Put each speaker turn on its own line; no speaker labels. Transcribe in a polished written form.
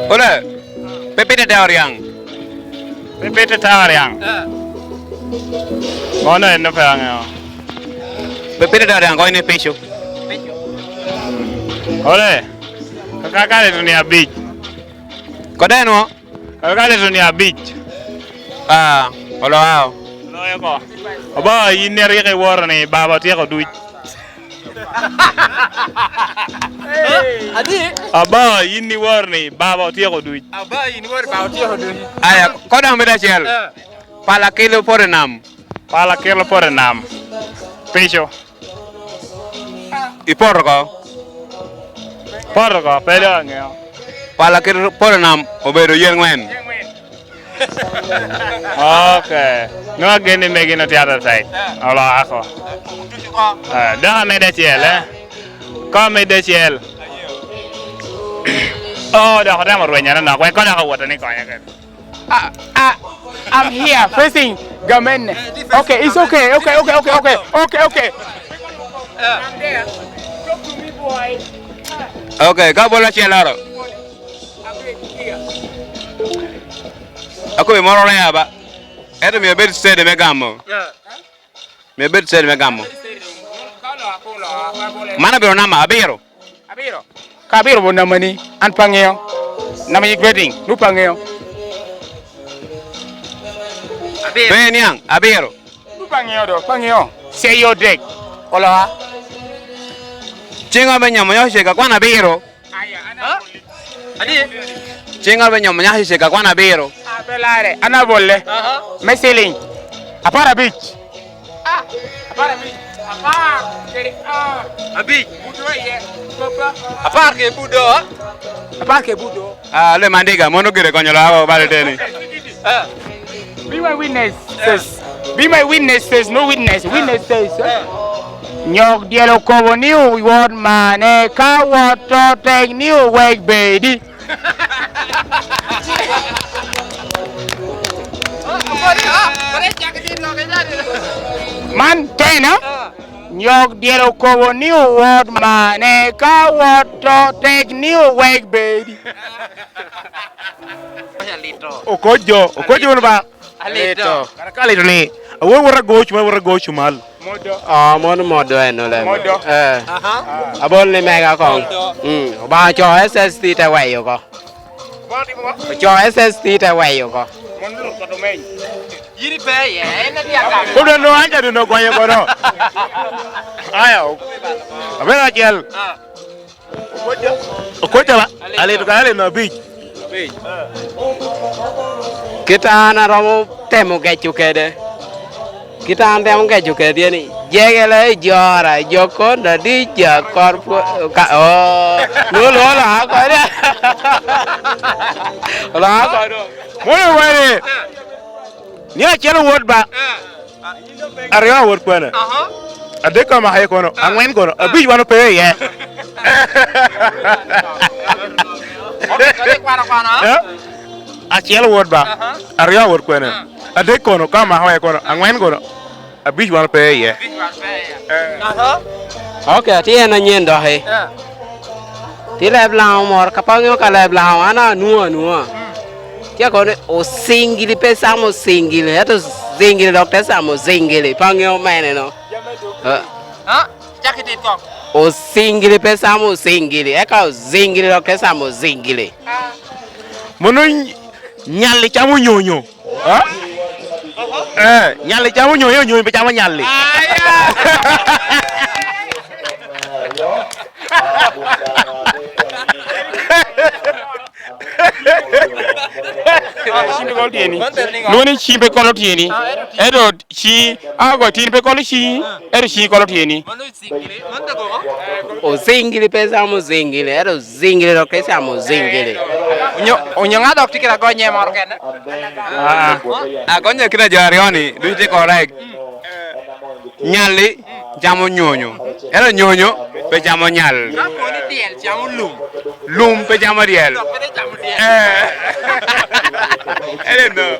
Ole, pepete teoriang.
Pepete teoriang. Mana eno peangnya?
Pepete teoriang kau ini pesu.
Ole, kakak itu dunia beach.
Kau dah no?
Kakak itu dunia beach.
Ah, olo ao.
Lo ya kok. Aba ini hari ke war nih, baba tiap kau duit.
Adi.
Aba ini war nih, baba tiap kau duit.
Aba ini war bau tiap kau duit.
Ayah, kau dah beda sial. Pala kilo por enam.
Pala kilo por enam. Peso.
Ipor kau.
Por kau, pedangnya.
Pala kilo por enam. Obedo yang lain.
Okay. Nggak gini begini tiada side. Allah aku. Dah meda ciel, kau meda ciel. Oh, dah ada marunya nak. Kau dah kau buat ni kau ya kan?
I'm here facing government. Okay, it's okay. Okay. I'm there. Talk to me, boy.
Okay, kau boleh sial laro. Aku memang orang ya, Pak. Itu mi bed sede megamo. Mi bed sede megamo. Mana biro nama abiro?
Kabiro bo namani an pangeo. Namani grading, nu pangeo.
Beniang, abiro.
Nu pangeo. Say your deck. Ola.
Chinga benya monyoshe kakwana biro.
Adi.
Chinga benya monyoshe kakwana biro.
Abelare, anabolle. Meseling. Apara beach.
Abi. Apa ke budo?
Ah, le mandiga mono gire konyola abo bale teni.
Be my witnesses. Be my witnesses, no witness. Witnesses. Nyok dielo kobo new word mane ka wato take new wake baby. Man tena. Nyok dielo kobo new word mane ka wato take new wake baby.
Okojo ba?
Alito.
Karakali itu ni. Awo wara gochu mal.
Modo eno le.
Modo.
Abon le mega kong. Ba cho SST ta wai yo ko. Cho SST ta wai yo ko.
Yiri pe ye, ena dia ka.
Udah no aja dulu goyang kono. Ayo. Abela ciel. Okojo ba? Ali itu kali no beach.
Kita ana romo temo kecu kede. Kita ante mong kecu kede ni. Jegele jora joko dadi jakor ka oh. Lu lah ko dia. Lah ko do.
Moyo wale. Ni ciel word ba? Arya word kono. Ade ka ma hay kono. Angwen kono. Abi wano pe ye. A ciel word ba? Arya word kono. Ade kono ka ma hay kono. Angwen kono. Abi wano pe ye.
Okay, ti na nyen do he. Ti le blanc mor kapangyo ka le blanc ana nuo. Kia kone o singili pesa mo singili. Eto singili dok pesa mo singili. Pangyo mene no.
Jakiti kok.
O singili pesa mo singili. Eka o singili dok pesa mo singili.
Mono nyali chamu nyonyo. Nyali chamu nyonyo pe chamu nyali.
Chimbe kolo tieni. Luni chimbe kolo tieni. Edo chi ago chimbe kolo chi. Edo chi kolo tieni.
O singili pesa mo singili. Edo singili dok pesa mo singili.
Unyonga dok tikira gonye mor kene.
Akonye kina jarioni, duite correct. Nyali jamo nyonyo. Era nyonyo pe jamo nyal.
Kapo ni diel jamu lum.
Lum pe jamo diel.
Dok pe jamu diel.
I don't know.